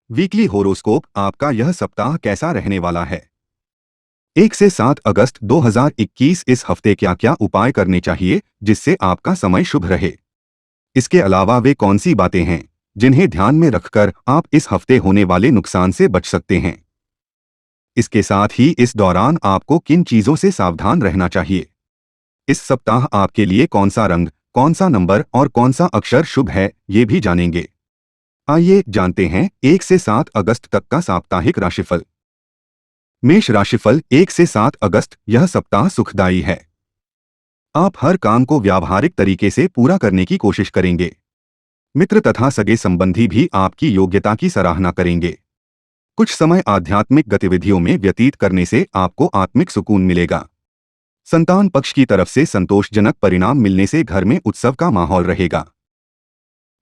Weekly horoscope आपका यह सप्ताह कैसा रहने वाला है? 1 से 7 अगस्त 2021 इस हफ्ते क्या क्या उपाय करने चाहिए जिससे आपका समय शुभ रहे? इसके अलावा वे कौन सी बातें हैं जिन्हें ध्यान में रखकर आप इस हफ्ते होने वाले नुकसान से बच सकते हैं? इसके साथ ही इस दौरान आपको किन चीजों से सावधान रहना चाहिए? इस सप्ताह आपके लिए कौन सा रंग, कौन सा नंबर और कौन सा अक्षर शुभ है, ये भी जानेंगे। आइए जानते हैं 1 से 7 अगस्त तक का साप्ताहिक राशिफल। मेष राशिफल 1 से 7 अगस्त यह सप्ताह सुखदायी है। आप हर काम को व्यावहारिक तरीके से पूरा करने की कोशिश करेंगे। मित्र तथा सगे संबंधी भी आपकी योग्यता की सराहना करेंगे। कुछ समय आध्यात्मिक गतिविधियों में व्यतीत करने से आपको आत्मिक सुकून मिलेगा। संतान पक्ष की तरफ से संतोषजनक परिणाम मिलने से घर में उत्सव का माहौल रहेगा।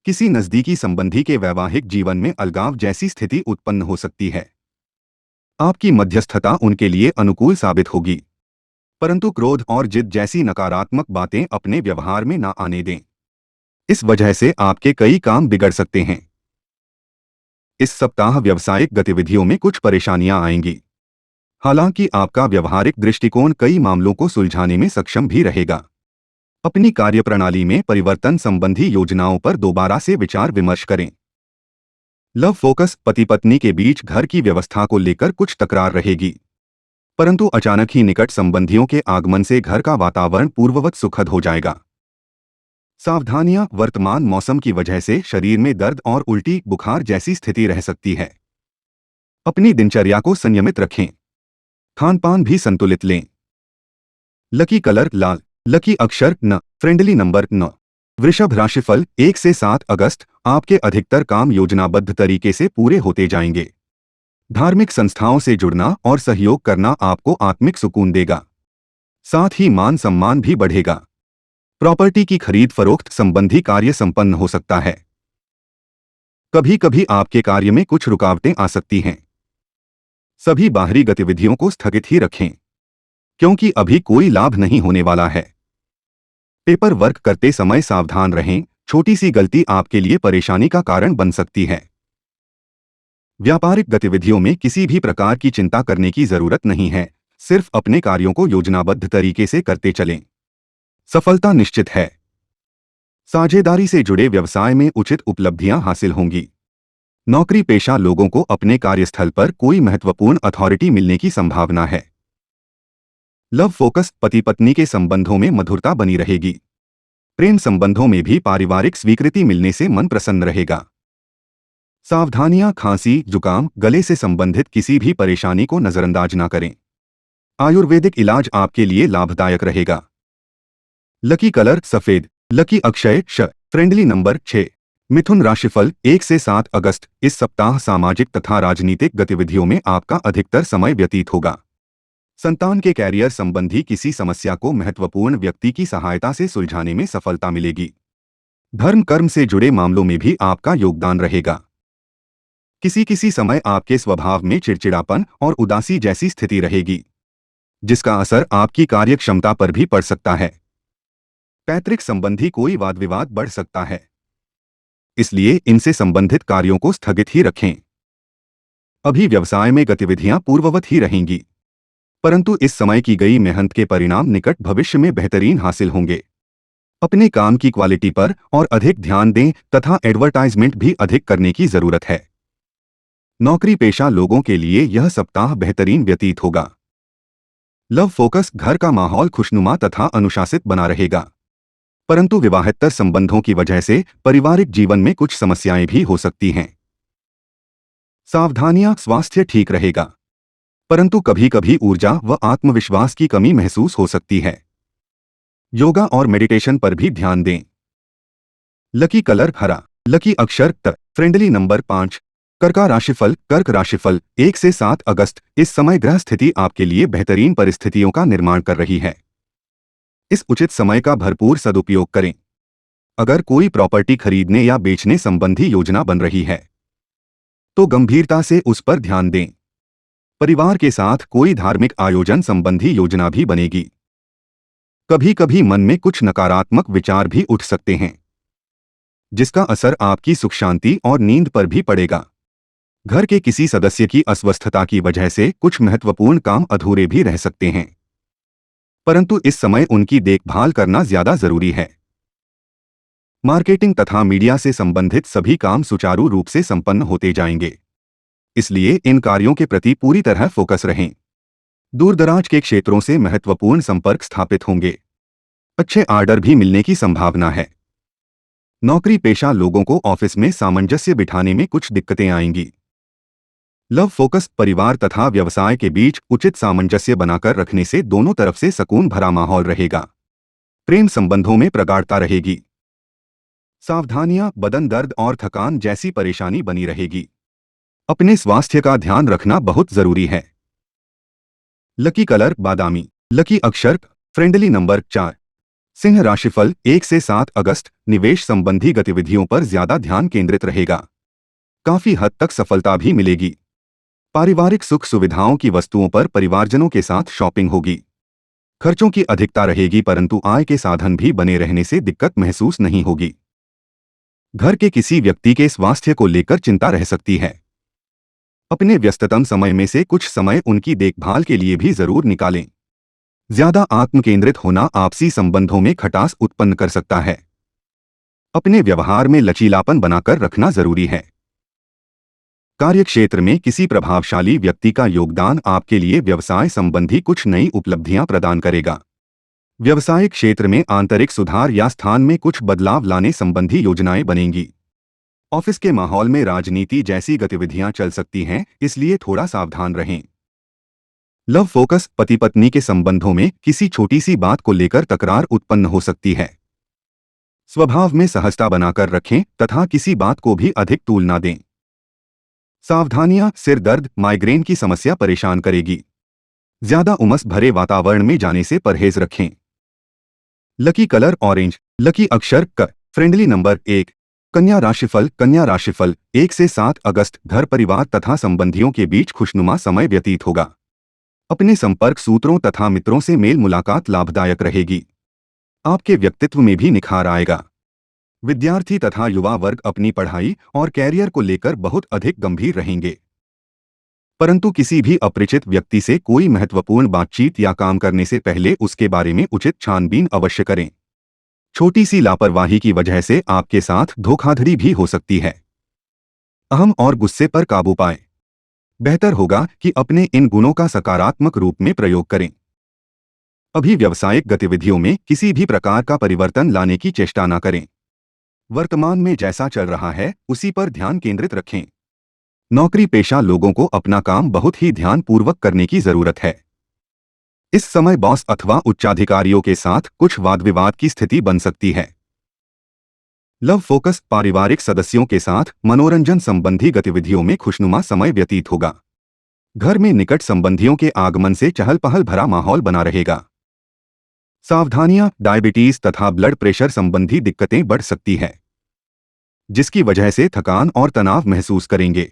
किसी नजदीकी संबंधी के वैवाहिक जीवन में अलगाव जैसी स्थिति उत्पन्न हो सकती है। आपकी मध्यस्थता उनके लिए अनुकूल साबित होगी, परंतु क्रोध और जिद जैसी नकारात्मक बातें अपने व्यवहार में ना आने दें। इस वजह से आपके कई काम बिगड़ सकते हैं। इस सप्ताह व्यवसायिक गतिविधियों में कुछ परेशानियां आएंगी। हालांकि आपका व्यवहारिक दृष्टिकोण कई मामलों को सुलझाने में सक्षम भी रहेगा। अपनी कार्यप्रणाली में परिवर्तन संबंधी योजनाओं पर दोबारा से विचार विमर्श करें। लव फोकस पति पत्नी के बीच घर की व्यवस्था को लेकर कुछ तकरार रहेगी, परंतु अचानक ही निकट संबंधियों के आगमन से घर का वातावरण पूर्ववत सुखद हो जाएगा। सावधानियां वर्तमान मौसम की वजह से शरीर में दर्द और उल्टी बुखार जैसी स्थिति रह सकती है। अपनी दिनचर्या को संयमित रखें। खान पान भी संतुलित लें। लकी कलर लाल, लकी अक्षर न, फ्रेंडली नंबर 9। वृषभ राशिफल 1 से 7 अगस्त आपके अधिकतर काम योजनाबद्ध तरीके से पूरे होते जाएंगे। धार्मिक संस्थाओं से जुड़ना और सहयोग करना आपको आत्मिक सुकून देगा। साथ ही मान सम्मान भी बढ़ेगा। प्रॉपर्टी की खरीद फरोख्त संबंधी कार्य संपन्न हो सकता है। कभी कभी आपके कार्य में कुछ रुकावटें आ सकती हैं। सभी बाहरी गतिविधियों को स्थगित ही रखें, क्योंकि अभी कोई लाभ नहीं होने वाला है। पेपर वर्क करते समय सावधान रहें, छोटी सी गलती आपके लिए परेशानी का कारण बन सकती है। व्यापारिक गतिविधियों में किसी भी प्रकार की चिंता करने की जरूरत नहीं है, सिर्फ अपने कार्यों को योजनाबद्ध तरीके से करते चलें। सफलता निश्चित है। साझेदारी से जुड़े व्यवसाय में उचित उपलब्धियां हासिल होंगी। नौकरी पेशा लोगों को अपने कार्यस्थल पर कोई महत्वपूर्ण अथॉरिटी मिलने की संभावना है। लव फोकस पति पत्नी के संबंधों में मधुरता बनी रहेगी। प्रेम संबंधों में भी पारिवारिक स्वीकृति मिलने से मन प्रसन्न रहेगा। सावधानियां खांसी, जुकाम, गले से संबंधित किसी भी परेशानी को नजरअंदाज न करें। आयुर्वेदिक इलाज आपके लिए लाभदायक रहेगा। लकी कलर सफेद, लकी अक्षय श, फ्रेंडली नंबर 6। मिथुन राशिफल 1 से 7 अगस्त इस सप्ताह सामाजिक तथा राजनीतिक गतिविधियों में आपका अधिकतर समय व्यतीत होगा। संतान के कैरियर संबंधी किसी समस्या को महत्वपूर्ण व्यक्ति की सहायता से सुलझाने में सफलता मिलेगी। धर्म कर्म से जुड़े मामलों में भी आपका योगदान रहेगा। किसी समय आपके स्वभाव में चिड़चिड़ापन और उदासी जैसी स्थिति रहेगी, जिसका असर आपकी कार्यक्षमता पर भी पड़ सकता है। पैतृक संबंधी कोई वाद विवाद बढ़ सकता है, इसलिए इनसे संबंधित कार्यों को स्थगित ही रखें। अभी व्यवसाय में गतिविधियां पूर्ववत ही रहेंगी, परंतु इस समय की गई मेहनत के परिणाम निकट भविष्य में बेहतरीन हासिल होंगे। अपने काम की क्वालिटी पर और अधिक ध्यान दें तथा एडवर्टाइजमेंट भी अधिक करने की जरूरत है। नौकरी पेशा लोगों के लिए यह सप्ताह बेहतरीन व्यतीत होगा। लव फोकस घर का माहौल खुशनुमा तथा अनुशासित बना रहेगा, परंतु विवाहेतर संबंधों की वजह से पारिवारिक जीवन में कुछ समस्याएं भी हो सकती हैं। सावधानियां स्वास्थ्य ठीक रहेगा, परंतु कभी कभी ऊर्जा व आत्मविश्वास की कमी महसूस हो सकती है। योगा और मेडिटेशन पर भी ध्यान दें। लकी कलर हरा, लकी अक्षर त, फ्रेंडली नंबर 5। कर्क राशिफल 1 से 7 अगस्त इस समय ग्रह स्थिति आपके लिए बेहतरीन परिस्थितियों का निर्माण कर रही है। इस उचित समय का भरपूर सदुपयोग करें। अगर कोई प्रॉपर्टी खरीदने या बेचने संबंधी योजना बन रही है तो गंभीरता से उस पर ध्यान दें। परिवार के साथ कोई धार्मिक आयोजन संबंधी योजना भी बनेगी। कभी कभी मन में कुछ नकारात्मक विचार भी उठ सकते हैं, जिसका असर आपकी सुख शांति और नींद पर भी पड़ेगा। घर के किसी सदस्य की अस्वस्थता की वजह से कुछ महत्वपूर्ण काम अधूरे भी रह सकते हैं, परंतु इस समय उनकी देखभाल करना ज्यादा जरूरी है। मार्केटिंग तथा मीडिया से संबंधित सभी काम सुचारू रूप से संपन्न होते जाएंगे, इसलिए इन कार्यों के प्रति पूरी तरह फोकस रहें। दूरदराज के क्षेत्रों से महत्वपूर्ण संपर्क स्थापित होंगे। अच्छे ऑर्डर भी मिलने की संभावना है। नौकरी पेशा लोगों को ऑफिस में सामंजस्य बिठाने में कुछ दिक्कतें आएंगी। लव फोकस परिवार तथा व्यवसाय के बीच उचित सामंजस्य बनाकर रखने से दोनों तरफ से सुकून भरा माहौल रहेगा। प्रेम संबंधों में प्रगाढ़ता रहेगी। सावधानियां, बदन दर्द और थकान जैसी परेशानी बनी रहेगी। अपने स्वास्थ्य का ध्यान रखना बहुत जरूरी है। लकी कलर बादामी। लकी अक्षर फ्रेंडली नंबर 4। सिंह राशिफल 1 से 7 अगस्त निवेश संबंधी गतिविधियों पर ज्यादा ध्यान केंद्रित रहेगा। काफी हद तक सफलता भी मिलेगी। पारिवारिक सुख सुविधाओं की वस्तुओं पर परिवारजनों के साथ शॉपिंग होगी। खर्चों की अधिकता रहेगी, परंतु आय के साधन भी बने रहने से दिक्कत महसूस नहीं होगी। घर के किसी व्यक्ति के स्वास्थ्य को लेकर चिंता रह सकती है। अपने व्यस्ततम समय में से कुछ समय उनकी देखभाल के लिए भी जरूर निकालें। ज्यादा आत्म केंद्रित होना आपसी संबंधों में खटास उत्पन्न कर सकता है। अपने व्यवहार में लचीलापन बनाकर रखना जरूरी है। कार्यक्षेत्र में किसी प्रभावशाली व्यक्ति का योगदान आपके लिए व्यवसाय संबंधी कुछ नई उपलब्धियां प्रदान करेगा। व्यवसायिक क्षेत्र में आंतरिक सुधार या स्थान में कुछ बदलाव लाने संबंधी योजनाएं बनेंगी। ऑफिस के माहौल में राजनीति जैसी गतिविधियां चल सकती हैं, इसलिए थोड़ा सावधान रहें। लव फोकस पति पत्नी के संबंधों में किसी छोटी सी बात को लेकर तकरार उत्पन्न हो सकती है। स्वभाव में सहजता बनाकर रखें तथा किसी बात को भी अधिक तूल ना दें। सावधानियां, सिर दर्द, माइग्रेन की समस्या परेशान करेगी। ज्यादा उमस भरे वातावरण में जाने से परहेज रखें। Lucky colour orange. लकी अक्षर क। Friendly number 1। कन्या राशिफल। कन्या राशिफल 1 से 7 अगस्त घर परिवार तथा संबंधियों के बीच खुशनुमा समय व्यतीत होगा। अपने संपर्क सूत्रों तथा मित्रों से मेल मुलाकात लाभदायक रहेगी। आपके व्यक्तित्व में भी निखार आएगा। विद्यार्थी तथा युवा वर्ग अपनी पढ़ाई और कैरियर को लेकर बहुत अधिक गंभीर रहेंगे, परंतु किसी भी अपरिचित व्यक्ति से कोई महत्वपूर्ण बातचीत या काम करने से पहले उसके बारे में उचित छानबीन अवश्य करें। छोटी सी लापरवाही की वजह से आपके साथ धोखाधड़ी भी हो सकती है। अहम और गुस्से पर काबू पाएं। बेहतर होगा कि अपने इन गुणों का सकारात्मक रूप में प्रयोग करें। अभी व्यावसायिक गतिविधियों में किसी भी प्रकार का परिवर्तन लाने की चेष्टा न करें। वर्तमान में जैसा चल रहा है उसी पर ध्यान केंद्रित रखें। नौकरी पेशा लोगों को अपना काम बहुत ही ध्यानपूर्वक करने की जरूरत है। इस समय बॉस अथवा उच्चाधिकारियों के साथ कुछ वाद विवाद की स्थिति बन सकती है। लव फोकस पारिवारिक सदस्यों के साथ मनोरंजन संबंधी गतिविधियों में खुशनुमा समय व्यतीत होगा। घर में निकट संबंधियों के आगमन से चहल पहल भरा माहौल बना रहेगा। सावधानियां, डायबिटीज तथा ब्लड प्रेशर संबंधी दिक्कतें बढ़ सकती है, जिसकी वजह से थकान और तनाव महसूस करेंगे।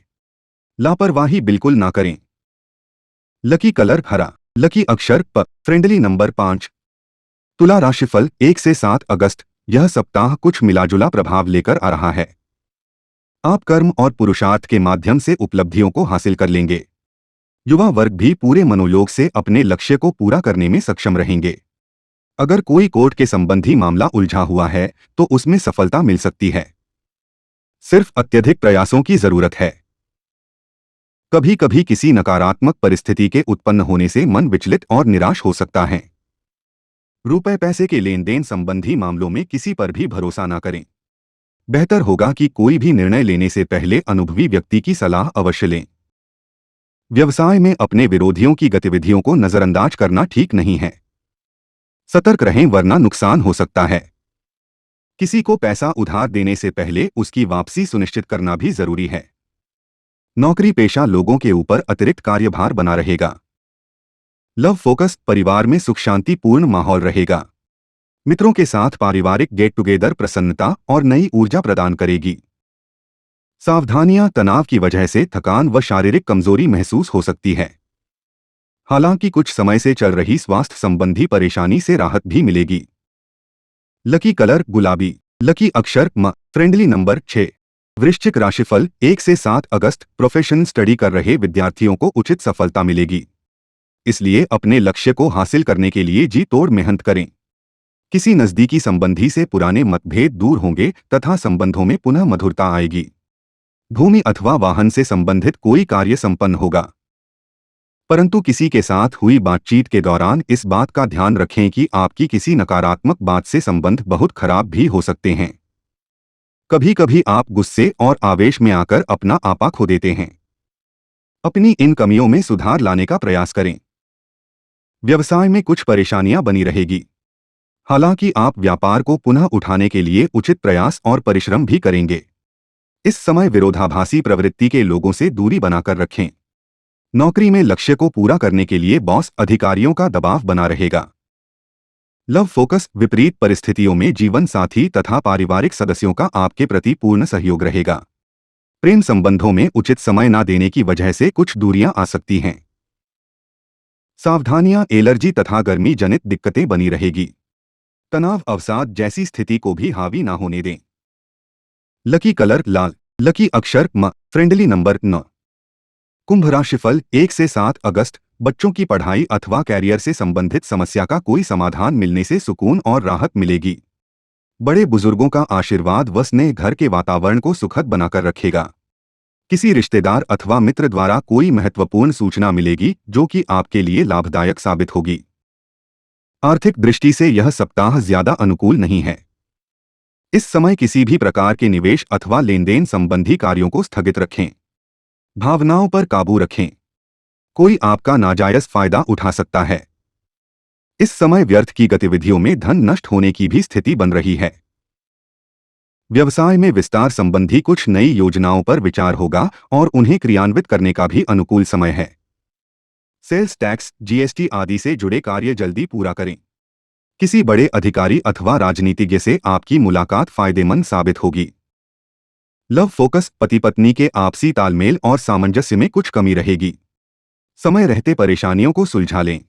लापरवाही बिल्कुल ना करें। लकी कलर हरा। लकी अक्षर प। Friendly number 5। तुला राशिफल 1 से 7 अगस्त यह सप्ताह कुछ मिलाजुला प्रभाव लेकर आ रहा है। आप कर्म और पुरुषार्थ के माध्यम से उपलब्धियों को हासिल कर लेंगे। युवा वर्ग भी पूरे मनोयोग से अपने लक्ष्य को पूरा करने में सक्षम रहेंगे। अगर कोई कोर्ट के संबंधी मामला उलझा हुआ है तो उसमें सफलता मिल सकती है। सिर्फ अत्यधिक प्रयासों की जरूरत है। कभी कभी किसी नकारात्मक परिस्थिति के उत्पन्न होने से मन विचलित और निराश हो सकता है। रुपए पैसे के लेन देन संबंधी मामलों में किसी पर भी भरोसा न करें। बेहतर होगा कि कोई भी निर्णय लेने से पहले अनुभवी व्यक्ति की सलाह अवश्य लें। व्यवसाय में अपने विरोधियों की गतिविधियों को नजरअंदाज करना ठीक नहीं है। सतर्क रहें वरना नुकसान हो सकता है। किसी को पैसा उधार देने से पहले उसकी वापसी सुनिश्चित करना भी जरूरी है। नौकरी पेशा लोगों के ऊपर अतिरिक्त कार्यभार बना रहेगा। लव फोकस परिवार में सुख शांतिपूर्ण माहौल रहेगा। मित्रों के साथ पारिवारिक गेट टुगेदर प्रसन्नता और नई ऊर्जा प्रदान करेगी। सावधानियां, तनाव की वजह से थकान व शारीरिक कमजोरी महसूस हो सकती है। हालांकि कुछ समय से चल रही स्वास्थ्य संबंधी परेशानी से राहत भी मिलेगी। लकी कलर गुलाबी। लकी अक्षर म। Friendly number 6। वृश्चिक राशिफल 1 से 7 अगस्त प्रोफेशनल स्टडी कर रहे विद्यार्थियों को उचित सफलता मिलेगी। इसलिए अपने लक्ष्य को हासिल करने के लिए जी तोड़ मेहनत करें। किसी नजदीकी संबंधी से पुराने मतभेद दूर होंगे तथा संबंधों में पुनः मधुरता आएगी। भूमि अथवा वाहन से संबंधित कोई कार्य संपन्न होगा। परंतु किसी के साथ हुई बातचीत के दौरान इस बात का ध्यान रखें कि आपकी किसी नकारात्मक बात से संबंध बहुत खराब भी हो सकते हैं। कभी कभी आप गुस्से और आवेश में आकर अपना आपा खो देते हैं। अपनी इन कमियों में सुधार लाने का प्रयास करें। व्यवसाय में कुछ परेशानियां बनी रहेगी। हालांकि आप व्यापार को पुनः उठाने के लिए उचित प्रयास और परिश्रम भी करेंगे। इस समय विरोधाभासी प्रवृत्ति के लोगों से दूरी बनाकर रखें। नौकरी में लक्ष्य को पूरा करने के लिए बॉस अधिकारियों का दबाव बना रहेगा। लव फोकस विपरीत परिस्थितियों में जीवन साथी तथा पारिवारिक सदस्यों का आपके प्रति पूर्ण सहयोग रहेगा। प्रेम संबंधों में उचित समय न देने की वजह से कुछ दूरियां आ सकती हैं। सावधानियां एलर्जी तथा गर्मी जनित दिक्कतें बनी रहेगी। तनाव अवसाद जैसी स्थिति को भी हावी ना होने दें। लकी कलर लाल। लकी अक्षर म। Friendly number 9। कुंभ राशिफल 1 से 7 अगस्त बच्चों की पढ़ाई अथवा कैरियर से संबंधित समस्या का कोई समाधान मिलने से सुकून और राहत मिलेगी। बड़े बुजुर्गों का आशीर्वाद व स्नेह घर के वातावरण को सुखद बनाकर रखेगा। किसी रिश्तेदार अथवा मित्र द्वारा कोई महत्वपूर्ण सूचना मिलेगी जो कि आपके लिए लाभदायक साबित होगी। आर्थिक दृष्टि से यह सप्ताह ज्यादा अनुकूल नहीं है। इस समय किसी भी प्रकार के निवेश अथवा लेनदेन संबंधी कार्यों को स्थगित रखें। भावनाओं पर काबू रखें। कोई आपका नाजायज फायदा उठा सकता है। इस समय व्यर्थ की गतिविधियों में धन नष्ट होने की भी स्थिति बन रही है। व्यवसाय में विस्तार संबंधी कुछ नई योजनाओं पर विचार होगा और उन्हें क्रियान्वित करने का भी अनुकूल समय है। सेल्स टैक्स, जीएसटी आदि से जुड़े कार्य जल्दी पूरा करें। किसी बड़े अधिकारी अथवा राजनीतिज्ञ से आपकी मुलाकात फायदेमंद साबित होगी। लव फोकस पति पत्नी के आपसी तालमेल और सामंजस्य में कुछ कमी रहेगी। समय रहते परेशानियों को सुलझा लें।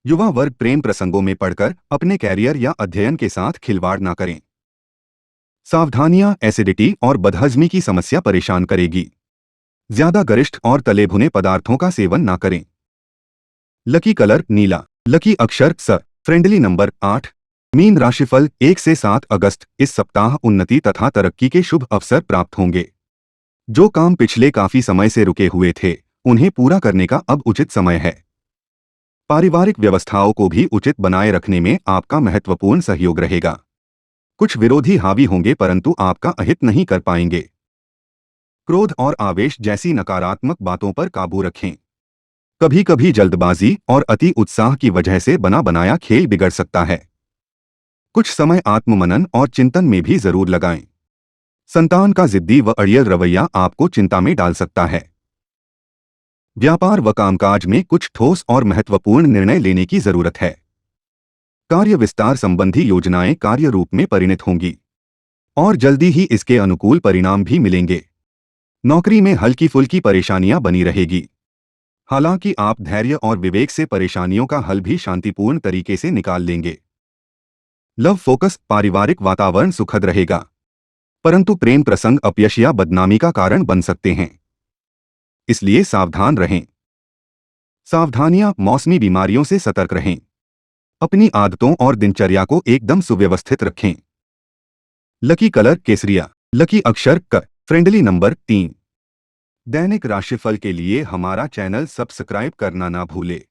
युवा वर्ग प्रेम प्रसंगों में पड़कर अपने कैरियर या अध्ययन के साथ खिलवाड़ न करें। सावधानियां एसिडिटी और बदहजमी की समस्या परेशान करेगी। ज्यादा गरिष्ठ और तले भुने पदार्थों का सेवन न करें। लकी कलर नीला। लकी अक्षर स। Friendly number 8। मीन राशिफल 1 से 7 अगस्त इस सप्ताह उन्नति तथा तरक्की के शुभ अवसर प्राप्त होंगे। जो काम पिछले काफी समय से रुके हुए थे उन्हें पूरा करने का अब उचित समय है। पारिवारिक व्यवस्थाओं को भी उचित बनाए रखने में आपका महत्वपूर्ण सहयोग रहेगा। कुछ विरोधी हावी होंगे परंतु आपका अहित नहीं कर पाएंगे। क्रोध और आवेश जैसी नकारात्मक बातों पर काबू रखें। कभी कभी जल्दबाजी और अति उत्साह की वजह से बना बनाया खेल बिगड़ सकता है। कुछ समय आत्ममनन और चिंतन में भी जरूर लगाएं। संतान का जिद्दी व अड़ियल रवैया आपको चिंता में डाल सकता है। व्यापार व कामकाज में कुछ ठोस और महत्वपूर्ण निर्णय लेने की जरूरत है। कार्य विस्तार संबंधी योजनाएं कार्य रूप में परिणत होंगी और जल्दी ही इसके अनुकूल परिणाम भी मिलेंगे। नौकरी में हल्की फुल्की परेशानियां बनी रहेगी। हालांकि आप धैर्य और विवेक से परेशानियों का हल भी शांतिपूर्ण तरीके से निकाल लेंगे। लव फोकस पारिवारिक वातावरण सुखद रहेगा, परंतु प्रेम प्रसंग अपयश या बदनामी का कारण बन सकते हैं, इसलिए सावधान रहें। सावधानियां मौसमी बीमारियों से सतर्क रहें। अपनी आदतों और दिनचर्या को एकदम सुव्यवस्थित रखें। लकी कलर केसरिया। लकी अक्षर क। Friendly number 3। दैनिक राशिफल के लिए हमारा चैनल सब्सक्राइब करना ना भूले।